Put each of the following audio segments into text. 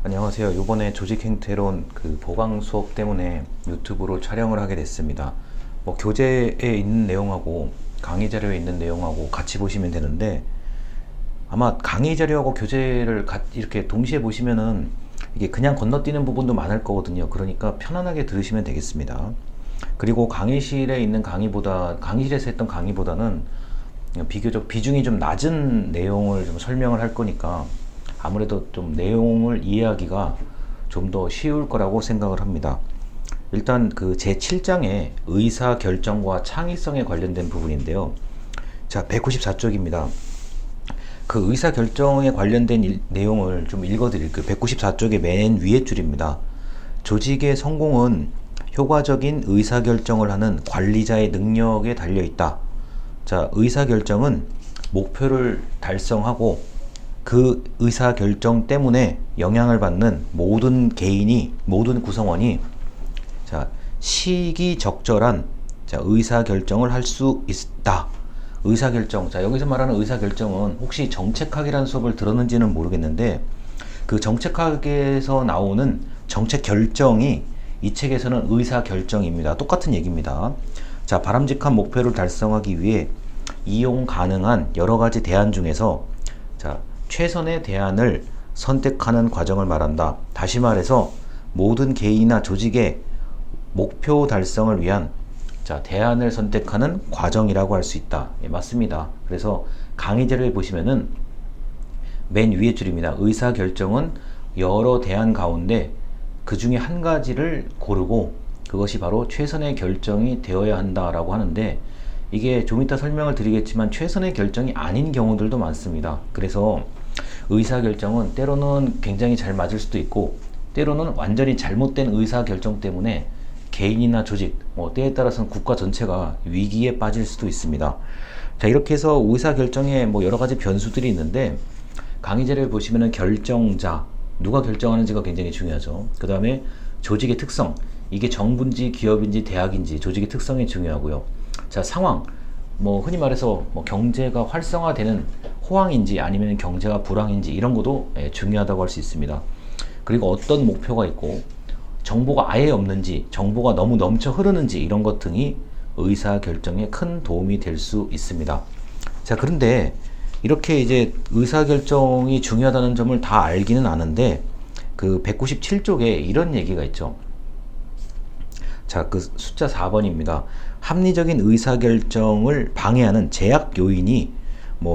안녕하세요. 이번에 조직행태론 보강 수업 때문에 유튜브로 촬영을 하게 됐습니다. 교재에 있는 내용하고 강의 자료에 있는 내용하고 같이 보시면 되는데, 아마 강의 자료하고 교재를 이렇게 동시에 보시면은 이게 그냥 건너뛰는 부분도 많을 거거든요. 그러니까 편안하게 들으시면 되겠습니다. 그리고 강의실에서 했던 강의보다는 비교적 비중이 좀 낮은 내용을 좀 설명을 할 거니까 아무래도 좀 내용을 이해하기가 좀 더 쉬울 거라고 생각을 합니다. 일단 제7장의 의사결정과 창의성에 관련된 부분인데요. 자, 194쪽입니다. 그 의사결정에 관련된 내용을 좀 읽어드릴게요. 194쪽의 맨 위에 줄입니다. 조직의 성공은 효과적인 의사결정을 하는 관리자의 능력에 달려있다. 자, 의사결정은 목표를 달성하고 그 의사결정 때문에 영향을 받는 모든 구성원이 자, 시기적절한 의사결정을 할 수 있다. 의사결정. 자, 여기서 말하는 의사결정은 혹시 정책학이라는 수업을 들었는지는 모르겠는데, 그 정책학에서 나오는 정책결정이 이 책에서는 의사결정입니다. 똑같은 얘기입니다. 자, 바람직한 목표를 달성하기 위해 이용 가능한 여러 가지 대안 중에서 최선의 대안을 선택하는 과정을 말한다. 다시 말해서 모든 개인이나 조직의 목표 달성을 위한 대안을 선택하는 과정이라고 할 수 있다. 예, 맞습니다. 그래서 강의 자료에 보시면은 맨 위에 줄입니다. 의사결정은 여러 대안 가운데 그 중에 한 가지를 고르고 그것이 바로 최선의 결정이 되어야 한다라고 하는데, 이게 좀 이따 설명을 드리겠지만 최선의 결정이 아닌 경우들도 많습니다. 그래서 의사결정은 때로는 굉장히 잘 맞을 수도 있고, 때로는 완전히 잘못된 의사결정 때문에 개인이나 조직, 때에 따라서는 국가 전체가 위기에 빠질 수도 있습니다. 자, 이렇게 해서 의사결정에 여러 가지 변수들이 있는데, 강의 자료를 보시면은 결정자, 누가 결정하는지가 굉장히 중요하죠. 그 다음에 조직의 특성, 이게 정부인지 기업인지 대학인지 조직의 특성이 중요하고요. 자, 상황, 흔히 말해서 경제가 활성화되는 호황인지 아니면 경제가 불황인지 이런 것도 중요하다고 할 수 있습니다. 그리고 어떤 목표가 있고 정보가 아예 없는지, 정보가 너무 넘쳐 흐르는지 이런 것 등이 의사결정에 큰 도움이 될 수 있습니다. 자, 그런데 이렇게 이제 의사결정이 중요하다는 점을 다 알기는 아는데, 그 197쪽에 이런 얘기가 있죠. 자, 그 숫자 4번입니다. 합리적인 의사결정을 방해하는 제약 요인이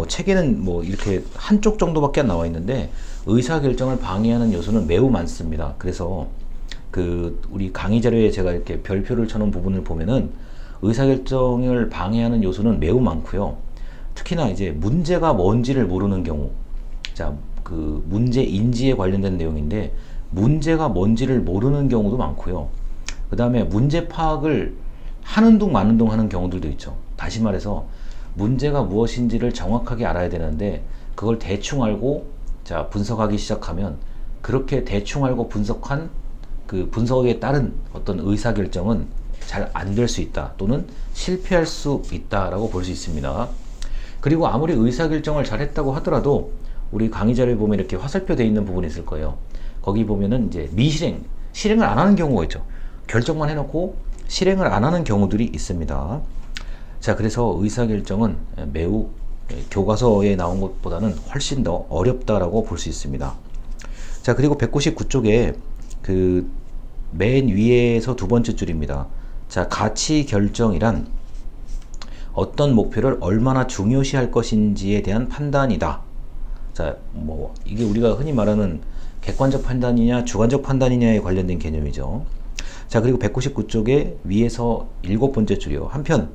책에는 이렇게 한쪽 정도밖에 안 나와 있는데, 의사결정을 방해하는 요소는 매우 많습니다. 그래서 우리 강의 자료에 제가 이렇게 별표를 쳐놓은 부분을 보면은 의사결정을 방해하는 요소는 매우 많고요. 특히나 이제 문제가 뭔지를 모르는 경우, 자, 그 문제 인지에 관련된 내용인데, 문제가 뭔지를 모르는 경우도 많고요. 그 다음에 문제 파악을 하는 둥 마는 둥 하는 경우들도 있죠. 다시 말해서 문제가 무엇인지를 정확하게 알아야 되는데 그걸 대충 알고 분석하기 시작하면, 그렇게 대충 알고 분석한 그 분석에 따른 어떤 의사결정은 잘 안 될 수 있다, 또는 실패할 수 있다라고 볼 수 있습니다. 그리고 아무리 의사결정을 잘했다고 하더라도 우리 강의 자료에 보면 이렇게 화살표 되어 있는 부분이 있을 거예요. 거기 보면은 이제 실행을 안 하는 경우가 있죠. 결정만 해놓고 실행을 안 하는 경우들이 있습니다. 자, 그래서 의사결정은 매우 교과서에 나온 것보다는 훨씬 더 어렵다라고 볼 수 있습니다. 자, 그리고 199쪽에 그 맨 위에서 두 번째 줄입니다. 자, 가치 결정이란 어떤 목표를 얼마나 중요시할 것인지에 대한 판단이다. 자, 이게 우리가 흔히 말하는 객관적 판단이냐 주관적 판단이냐에 관련된 개념이죠. 자, 그리고 199쪽에 위에서 일곱 번째 줄이요. 한편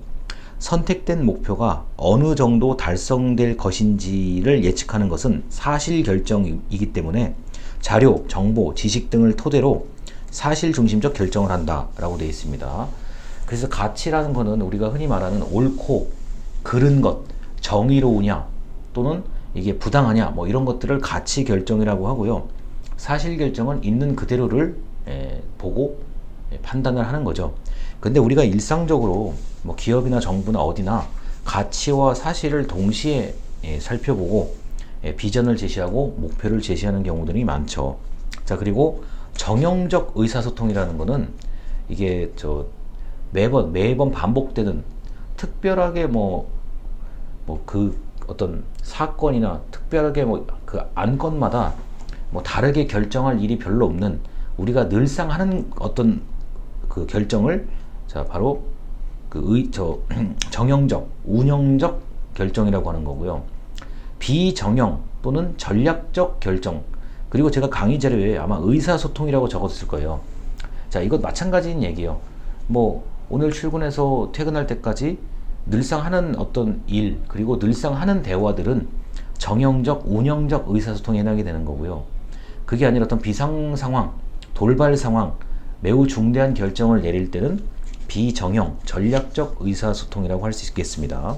선택된 목표가 어느 정도 달성될 것인지를 예측하는 것은 사실 결정이기 때문에 자료, 정보, 지식 등을 토대로 사실 중심적 결정을 한다 라고 되어 있습니다. 그래서 가치라는 거는 우리가 흔히 말하는 옳고 그른 것, 정의로우냐 또는 이게 부당하냐 이런 것들을 가치 결정이라고 하고요. 사실 결정은 있는 그대로를 보고 판단을 하는 거죠. 근데 우리가 일상적으로 기업이나 정부나 어디나 가치와 사실을 동시에 살펴보고 비전을 제시하고 목표를 제시하는 경우들이 많죠. 자, 그리고 정형적 의사소통이라는 거는 이게 매번 반복되는 특별하게 그 어떤 사건이나 특별하게 그 안건마다 다르게 결정할 일이 별로 없는, 우리가 늘상 하는 어떤 그 결정을 바로 정형적, 운영적 결정이라고 하는 거고요. 비정형 또는 전략적 결정, 그리고 제가 강의 자료에 아마 의사소통이라고 적었을 거예요. 자, 이것 마찬가지인 얘기예요. 오늘 출근해서 퇴근할 때까지 늘상 하는 어떤 일, 그리고 늘상 하는 대화들은 정형적, 운영적 의사소통에 해당이 되는 거고요. 그게 아니라 어떤 비상 상황, 돌발 상황, 매우 중대한 결정을 내릴 때는 비정형, 전략적 의사소통이라고 할 수 있겠습니다.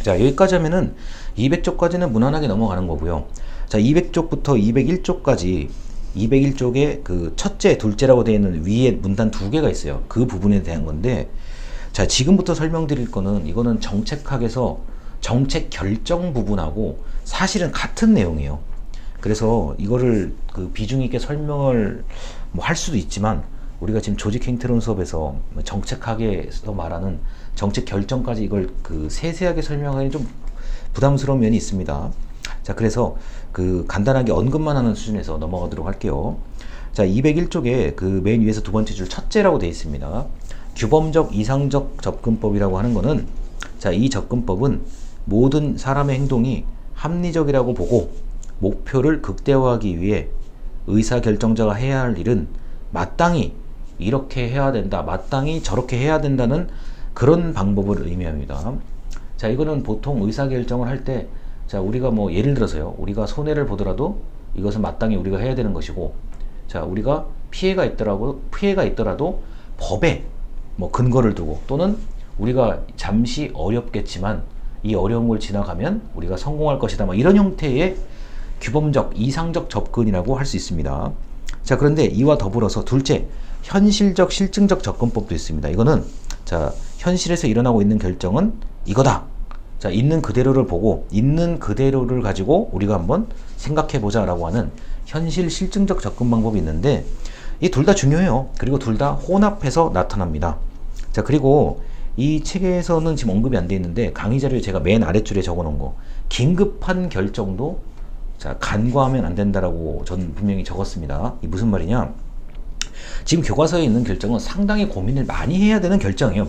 자, 여기까지 하면은 200쪽까지는 무난하게 넘어가는 거고요. 자, 200쪽부터 201쪽까지 201쪽에 그 첫째, 둘째라고 되어 있는 위에 문단 두 개가 있어요. 그 부분에 대한 건데, 자, 지금부터 설명드릴 거는 이거는 정책학에서 정책 결정 부분하고 사실은 같은 내용이에요. 그래서 이거를 그 비중 있게 설명을 할 수도 있지만, 우리가 지금 조직행태론 수업에서 정책학에서 말하는 정책 결정까지 이걸 그 세세하게 설명하기는 좀 부담스러운 면이 있습니다. 자, 그래서 그 간단하게 언급만 하는 수준에서 넘어가도록 할게요. 자, 201쪽에 그 맨 위에서 두 번째 줄 첫째라고 되어 있습니다. 규범적 이상적 접근법이라고 하는 거는, 자, 이 접근법은 모든 사람의 행동이 합리적이라고 보고 목표를 극대화하기 위해 의사결정자가 해야 할 일은 마땅히 이렇게 해야 된다, 마땅히 저렇게 해야 된다는 그런 방법을 의미합니다. 자, 이거는 보통 의사결정을 할 때, 자, 우리가 예를 들어서요, 우리가 손해를 보더라도 이것은 마땅히 우리가 해야 되는 것이고, 자, 우리가 피해가 있더라도 법에 근거를 두고, 또는 우리가 잠시 어렵겠지만 이 어려운 걸 지나가면 우리가 성공할 것이다, 이런 형태의 규범적 이상적 접근이라고 할 수 있습니다. 자, 그런데 이와 더불어서 둘째, 현실적 실증적 접근법도 있습니다. 이거는, 자, 현실에서 일어나고 있는 결정은 이거다. 자, 있는 그대로를 보고 있는 그대로를 가지고 우리가 한번 생각해 보자 라고 하는 현실 실증적 접근 방법이 있는데, 이 둘 다 중요해요. 그리고 둘 다 혼합해서 나타납니다. 자, 그리고 이 책에서는 지금 언급이 안 돼 있는데, 강의 자료에 제가 맨 아랫줄에 적어 놓은 거, 긴급한 결정도, 자, 간과하면 안 된다라고 전 분명히 적었습니다. 이 무슨 말이냐, 지금 교과서에 있는 결정은 상당히 고민을 많이 해야 되는 결정이에요.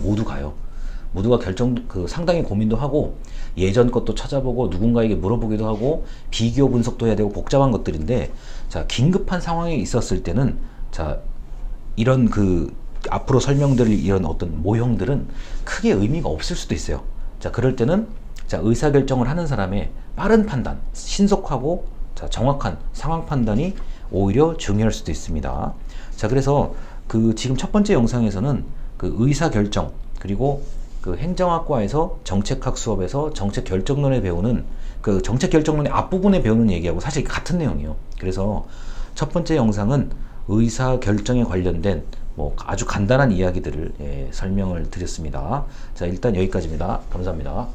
모두가 상당히 고민도 하고, 예전 것도 찾아보고, 누군가에게 물어보기도 하고, 비교 분석도 해야 되고, 복잡한 것들인데, 자, 긴급한 상황이 있었을 때는, 자, 이런 앞으로 설명드릴 이런 어떤 모형들은 크게 의미가 없을 수도 있어요. 자, 그럴 때는, 자, 의사결정을 하는 사람의 빠른 판단, 신속하고, 자, 정확한 상황 판단이 오히려 중요할 수도 있습니다. 자, 그래서 지금 첫 번째 영상에서는 그 의사결정, 그리고 그 행정학과에서 정책학 수업에서 정책결정론에 배우는 그 정책결정론의 앞부분에 배우는 얘기하고 사실 같은 내용이에요. 그래서 첫 번째 영상은 의사결정에 관련된 아주 간단한 이야기들을 설명을 드렸습니다. 자, 일단 여기까지입니다. 감사합니다.